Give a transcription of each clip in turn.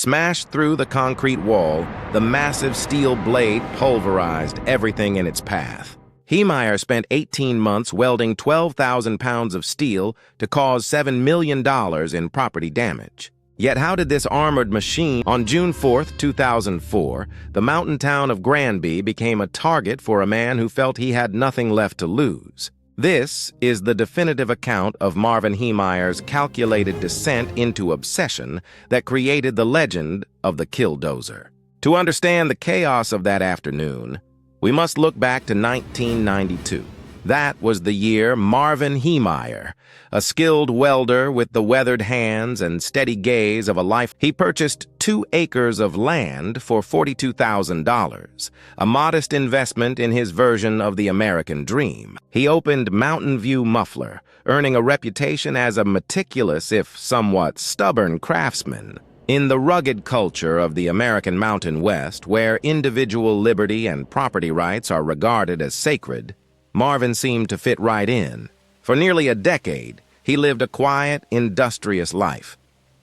smashed through the concrete wall, the massive steel blade pulverized everything in its path. Heemeyer spent 18 months welding 12,000 pounds of steel to cause $7 million in property damage. Yet how did this armored machine? On June 4, 2004, the mountain town of Granby became a target for a man who felt he had nothing left to lose. This is the definitive account of Marvin Heemeyer's calculated descent into obsession that created the legend of the Killdozer. To understand the chaos of that afternoon, we must look back to 1992. That was the year Marvin Heemeyer, a skilled welder with the weathered hands and steady gaze of a life. He purchased 2 acres of land for $42,000, a modest investment in his version of the American dream. He opened Mountain View Muffler, earning a reputation as a meticulous, if somewhat stubborn, craftsman. In the rugged culture of the American Mountain West, where individual liberty and property rights are regarded as sacred, Marvin seemed to fit right in. For nearly a decade, he lived a quiet, industrious life.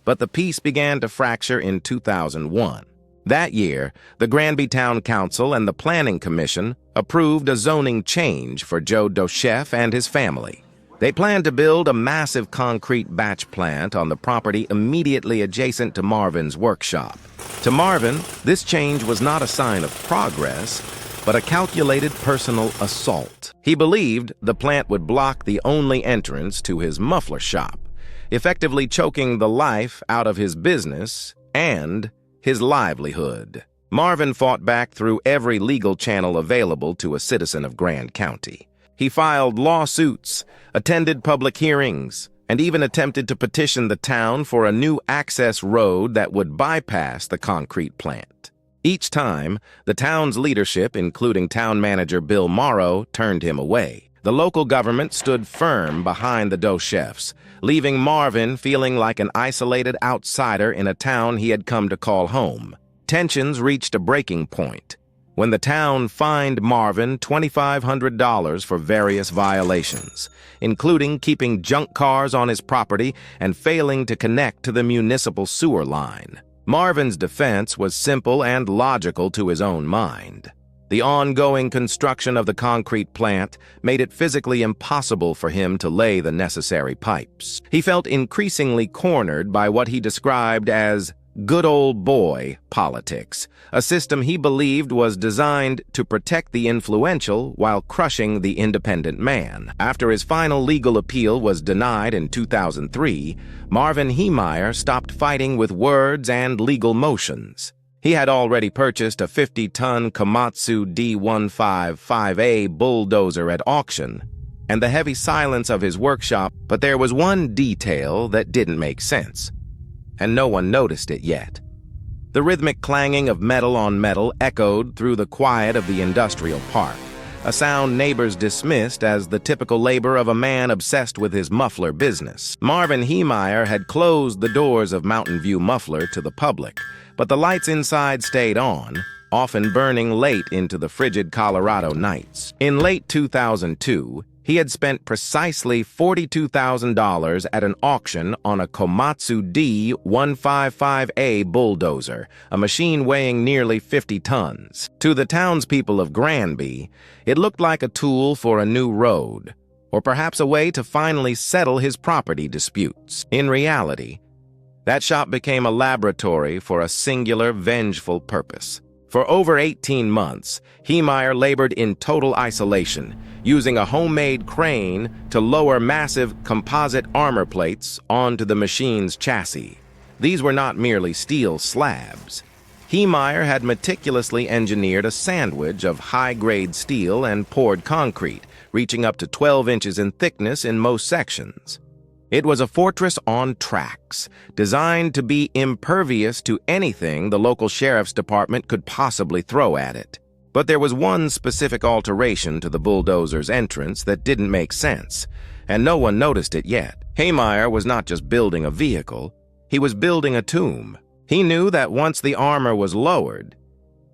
But the peace began to fracture in 2001. That year, the Granby Town Council and the Planning Commission approved a zoning change for Joe Dochef and his family. They planned to build a massive concrete batch plant on the property immediately adjacent to Marvin's workshop. To Marvin, this change was not a sign of progress, but a calculated personal assault. He believed the plant would block the only entrance to his muffler shop, effectively choking the life out of his business and his livelihood. Marvin fought back through every legal channel available to a citizen of Grand County. He filed lawsuits, attended public hearings, and even attempted to petition the town for a new access road that would bypass the concrete plant. Each time, the town's leadership, including town manager Bill Morrow, turned him away. The local government stood firm behind the Dochefs, leaving Marvin feeling like an isolated outsider in a town he had come to call home. Tensions reached a breaking point when the town fined Marvin $2,500 for various violations, including keeping junk cars on his property and failing to connect to the municipal sewer line. Marvin's defense was simple and logical to his own mind. The ongoing construction of the concrete plant made it physically impossible for him to lay the necessary pipes. He felt increasingly cornered by what he described as good old boy politics, a system he believed was designed to protect the influential while crushing the independent man. After his final legal appeal was denied in 2003, Marvin Heemeyer stopped fighting with words and legal motions. He had already purchased a 50-ton Komatsu D155A bulldozer at auction, and the heavy silence of his workshop, but there was one detail that didn't make sense, and no one noticed it yet. The rhythmic clanging of metal on metal echoed through the quiet of the industrial park, a sound neighbors dismissed as the typical labor of a man obsessed with his muffler business. Marvin Heemeyer had closed the doors of Mountain View Muffler to the public, but the lights inside stayed on, often burning late into the frigid Colorado nights. In late 2002, he had spent precisely $42,000 at an auction on a Komatsu D155A bulldozer, a machine weighing nearly 50 tons. To the townspeople of Granby, it looked like a tool for a new road, or perhaps a way to finally settle his property disputes. In reality, that shop became a laboratory for a singular, vengeful purpose. For over 18 months, Heemeyer labored in total isolation, using a homemade crane to lower massive composite armor plates onto the machine's chassis. These were not merely steel slabs. Heemeyer had meticulously engineered a sandwich of high-grade steel and poured concrete, reaching up to 12 inches in thickness in most sections. It was a fortress on tracks, designed to be impervious to anything the local sheriff's department could possibly throw at it. But there was one specific alteration to the bulldozer's entrance that didn't make sense, and no one noticed it yet. Heemeyer was not just building a vehicle, he was building a tomb. He knew that once the armor was lowered,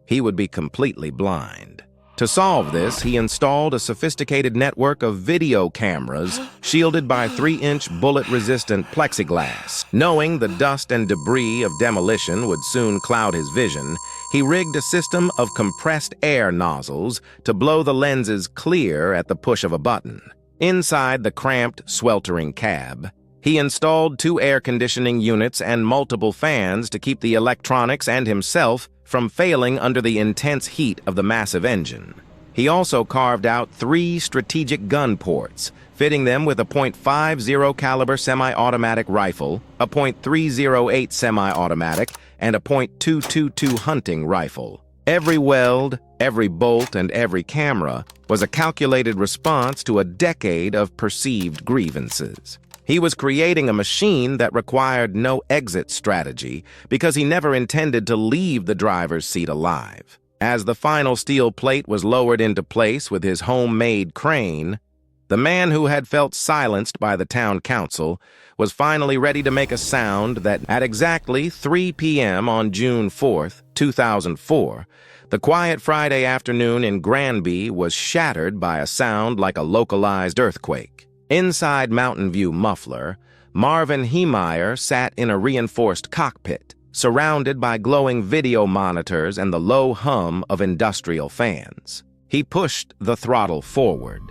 he would be completely blind. To solve this, he installed a sophisticated network of video cameras shielded by 3-inch bullet-resistant plexiglass. Knowing the dust and debris of demolition would soon cloud his vision, he rigged a system of compressed air nozzles to blow the lenses clear at the push of a button. Inside the cramped, sweltering cab, he installed 2 air conditioning units and multiple fans to keep the electronics and himself from failing under the intense heat of the massive engine. He also carved out 3 strategic gun ports, fitting them with a .50 caliber semi-automatic rifle, a .308 semi-automatic, and a .222 hunting rifle. Every weld, every bolt, and every camera was a calculated response to a decade of perceived grievances. He was creating a machine that required no exit strategy because he never intended to leave the driver's seat alive. As the final steel plate was lowered into place with his homemade crane, the man who had felt silenced by the town council was finally ready to make a sound that, at exactly 3 p.m. on June 4th, 2004, the quiet Friday afternoon in Granby was shattered by a sound like a localized earthquake. Inside Mountain View Muffler, Marvin Heemeyer sat in a reinforced cockpit, surrounded by glowing video monitors and the low hum of industrial fans. He pushed the throttle forward.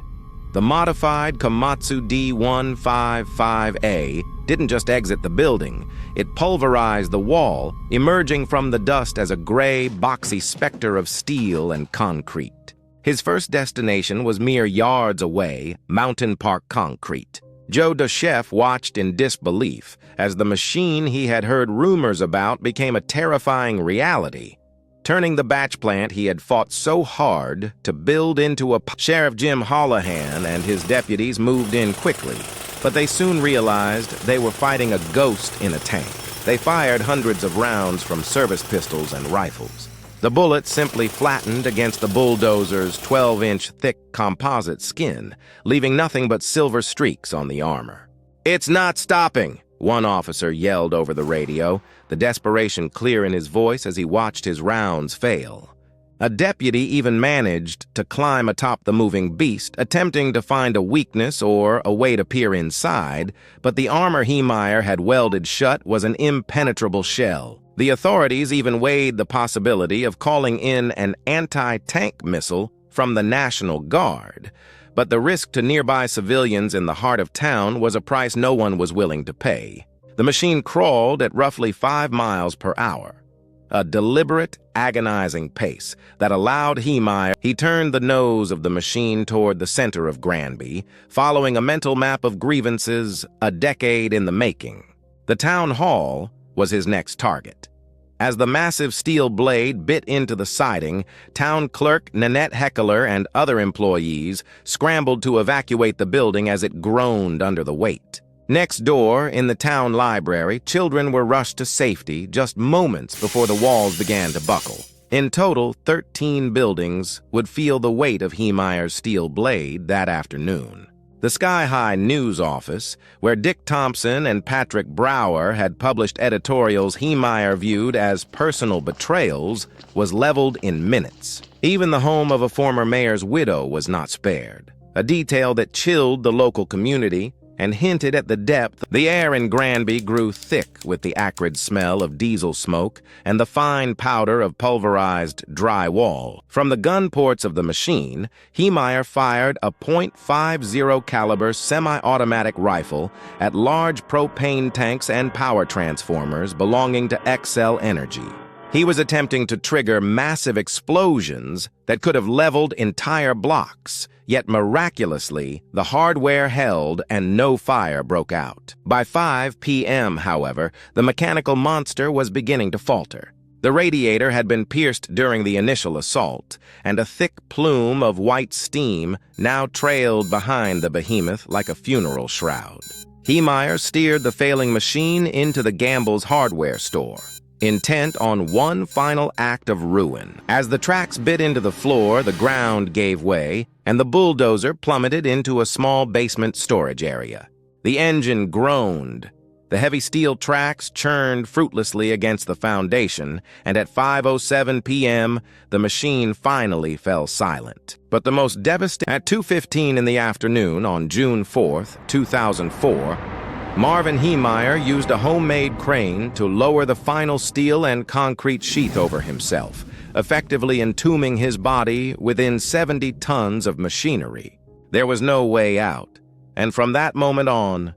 The modified Komatsu D155A didn't just exit the building, it pulverized the wall, emerging from the dust as a gray, boxy specter of steel and concrete. His first destination was mere yards away, Mountain Park Concrete. Joe DeChef watched in disbelief as the machine he had heard rumors about became a terrifying reality, turning the batch plant he had fought so hard to build into a... Sheriff Jim Holahan and his deputies moved in quickly, but they soon realized they were fighting a ghost in a tank. They fired hundreds of rounds from service pistols and rifles. The bullets simply flattened against the bulldozer's 12-inch thick composite skin, leaving nothing but silver streaks on the armor. "It's not stopping," one officer yelled over the radio, the desperation clear in his voice as he watched his rounds fail. A deputy even managed to climb atop the moving beast, attempting to find a weakness or a way to peer inside, but the armor Heemeyer had welded shut was an impenetrable shell. The authorities even weighed the possibility of calling in an anti-tank missile from the National Guard, but the risk to nearby civilians in the heart of town was a price no one was willing to pay. The machine crawled at roughly 5 miles per hour, a deliberate, agonizing pace that allowed Heemeyer. He turned the nose of the machine toward the center of Granby, following a mental map of grievances a decade in the making. The town hall was his next target. As the massive steel blade bit into the siding, town clerk Nanette Heckler and other employees scrambled to evacuate the building as it groaned under the weight. Next door, in the town library, children were rushed to safety just moments before the walls began to buckle. In total, 13 buildings would feel the weight of Heemeyer's steel blade that afternoon. The Sky High News office, where Dick Thompson and Patrick Brower had published editorials Heemeyer viewed as personal betrayals, was leveled in minutes. Even the home of a former mayor's widow was not spared, a detail that chilled the local community and hinted at the depth. The air in Granby grew thick with the acrid smell of diesel smoke and the fine powder of pulverized drywall. From the gun ports of the machine, Heemeyer fired a .50 caliber semi-automatic rifle at large propane tanks and power transformers belonging to Xcel Energy. He was attempting to trigger massive explosions that could have leveled entire blocks, yet miraculously, the hardware held and no fire broke out. By 5 p.m., however, the mechanical monster was beginning to falter. The radiator had been pierced during the initial assault, and a thick plume of white steam now trailed behind the behemoth like a funeral shroud. Heemeyer steered the failing machine into the Gamble's hardware store, intent on one final act of ruin. As the tracks bit into the floor, the ground gave way, and the bulldozer plummeted into a small basement storage area. The engine groaned, The heavy steel tracks churned fruitlessly against the foundation, and at 5:07 p.m., the machine finally fell silent. But the most devastating... At 2:15 in the afternoon on June 4, 2004, Marvin Heemeyer used a homemade crane to lower the final steel and concrete sheath over himself, effectively entombing his body within 70 tons of machinery. There was no way out, and from that moment on,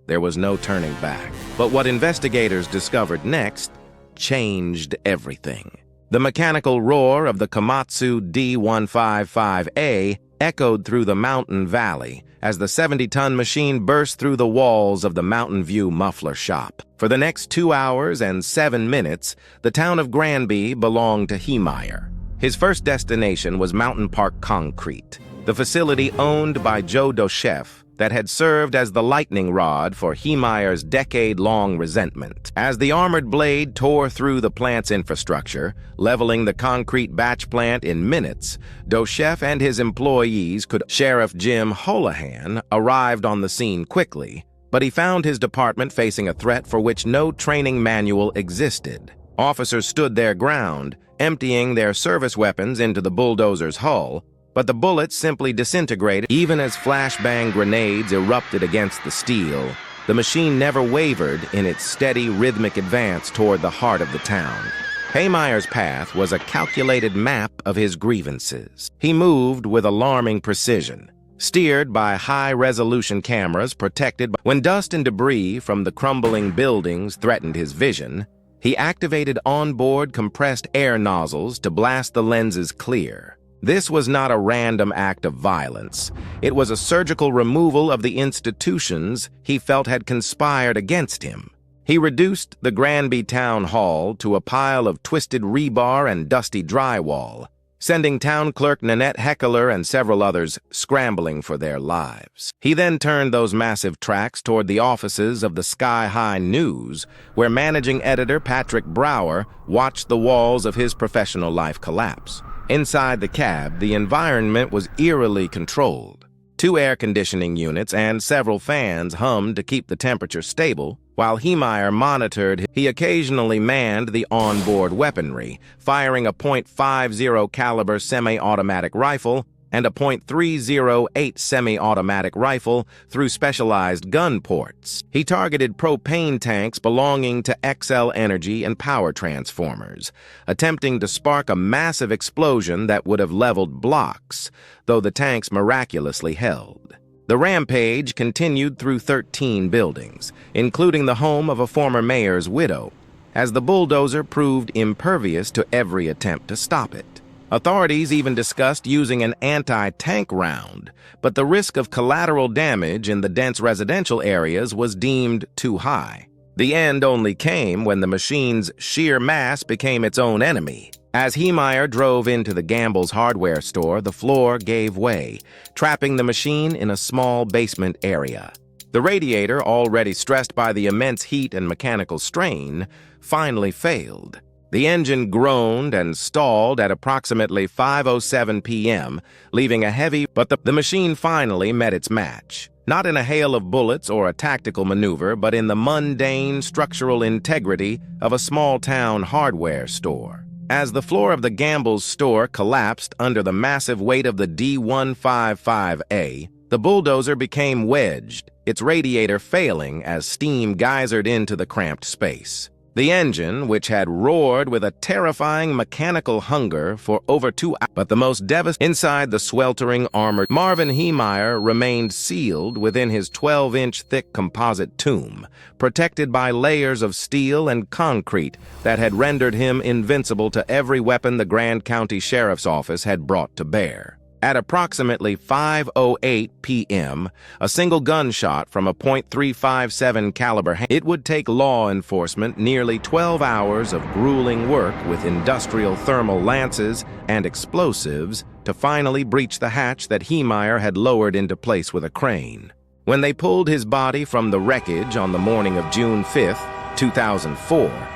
there was no turning back. But what investigators discovered next changed everything. The mechanical roar of the Komatsu D155A echoed through the mountain valley as the 70-ton machine burst through the walls of the Mountain View Muffler shop. For the next 2 hours and 7 minutes, the town of Granby belonged to Heemeyer. His first destination was Mountain Park Concrete, the facility owned by Joe Dochef that had served as the lightning rod for Heemeyer's decade-long resentment. As the armored blade tore through the plant's infrastructure, leveling the concrete batch plant in minutes, Dochef and his employees could... Sheriff Jim Holahan arrived on the scene quickly, but he found his department facing a threat for which no training manual existed. Officers stood their ground, emptying their service weapons into the bulldozer's hull, but the bullets simply disintegrated. Even as flashbang grenades erupted against the steel, the machine never wavered in its steady, rhythmic advance toward the heart of the town. Heemeyer's path was a calculated map of his grievances. He moved with alarming precision, steered by high-resolution cameras protected by... When dust and debris from the crumbling buildings threatened his vision, he activated onboard compressed air nozzles to blast the lenses clear. This was not a random act of violence. It was a surgical removal of the institutions he felt had conspired against him. He reduced the Granby Town Hall to a pile of twisted rebar and dusty drywall, sending town clerk Nanette Heckler and several others scrambling for their lives. He then turned those massive tracks toward the offices of the Sky High News, where managing editor Patrick Brower watched the walls of his professional life collapse. Inside the cab, the environment was eerily controlled. 2 air conditioning units and several fans hummed to keep the temperature stable, while Heemeyer monitored. He occasionally manned the onboard weaponry, firing a .50 caliber semi-automatic rifle and a .308 semi-automatic rifle through specialized gun ports. He targeted propane tanks belonging to XL Energy and power transformers, attempting to spark a massive explosion that would have leveled blocks, though the tanks miraculously held. The rampage continued through 13 buildings, including the home of a former mayor's widow, as the bulldozer proved impervious to every attempt to stop it. Authorities even discussed using an anti-tank round, but the risk of collateral damage in the dense residential areas was deemed too high. The end only came when the machine's sheer mass became its own enemy. As Heemeyer drove into the Gamble's hardware store, the floor gave way, trapping the machine in a small basement area. The radiator, already stressed by the immense heat and mechanical strain, finally failed. The engine groaned and stalled at approximately 5:07 p.m., leaving a heavy... But the machine finally met its match. Not in a hail of bullets or a tactical maneuver, but in the mundane structural integrity of a small-town hardware store. As the floor of the Gamble's store collapsed under the massive weight of the D155A, the bulldozer became wedged, its radiator failing as steam geysered into the cramped space. The engine, which had roared with a terrifying mechanical hunger for over 2 hours, but the most devastating... Inside the sweltering armored, Marvin Heemeyer remained sealed within his 12-inch thick composite tomb, protected by layers of steel and concrete that had rendered him invincible to every weapon the Grand County Sheriff's Office had brought to bear. At approximately 5:08 p.m., a single gunshot from a .357 caliber... It would take law enforcement nearly 12 hours of grueling work with industrial thermal lances and explosives to finally breach the hatch that Heemeyer had lowered into place with a crane. When they pulled his body from the wreckage on the morning of June 5, 2004,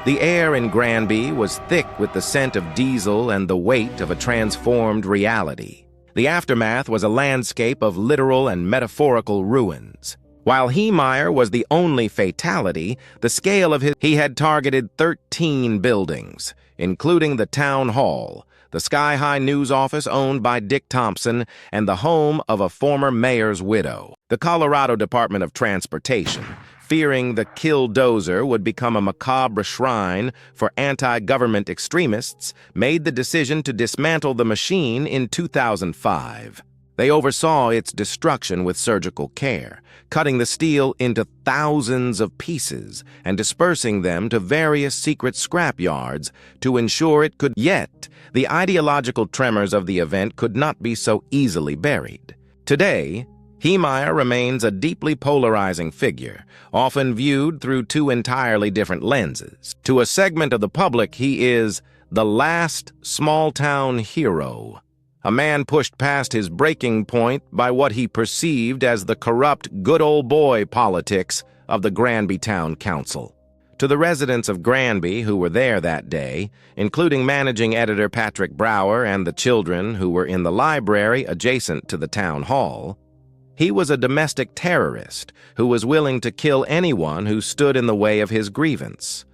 the air in Granby was thick with the scent of diesel and the weight of a transformed reality. The aftermath was a landscape of literal and metaphorical ruins. While Heemeyer was the only fatality, the scale of he had targeted 13 buildings, including the Town Hall, the sky-high news office owned by Dick Thompson, and the home of a former mayor's widow. The Colorado Department of Transportation, fearing the Killdozer would become a macabre shrine for anti-government extremists, made the decision to dismantle the machine in 2005. They oversaw its destruction with surgical care, cutting the steel into thousands of pieces and dispersing them to various secret scrapyards to ensure it could. Yet, the ideological tremors of the event could not be so easily buried. Today, Heemeyer remains a deeply polarizing figure, often viewed through two entirely different lenses. To a segment of the public, he is the last small-town hero, a man pushed past his breaking point by what he perceived as the corrupt good-old-boy politics of the Granby Town Council. To the residents of Granby who were there that day, including managing editor Patrick Brower and the children who were in the library adjacent to the town hall, he was a domestic terrorist who was willing to kill anyone who stood in the way of his grievance.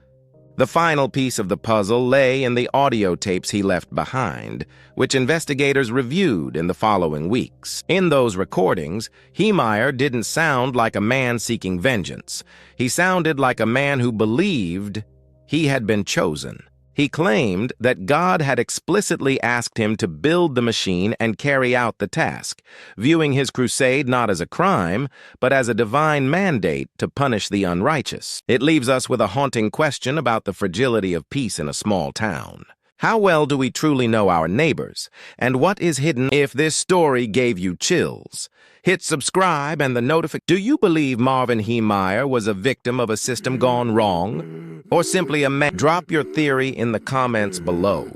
The final piece of the puzzle lay in the audio tapes he left behind, which investigators reviewed in the following weeks. In those recordings, Heemeyer didn't sound like a man seeking vengeance. He sounded like a man who believed he had been chosen. He claimed that God had explicitly asked him to build the machine and carry out the task, viewing his crusade not as a crime, but as a divine mandate to punish the unrighteous. It leaves us with a haunting question about the fragility of peace in a small town. How well do we truly know our neighbors? And what is hidden? If this story gave you chills, hit subscribe and the notification. Do you believe Marvin Heemeyer was a victim of a system gone wrong? Or simply a man? Drop your theory in the comments below.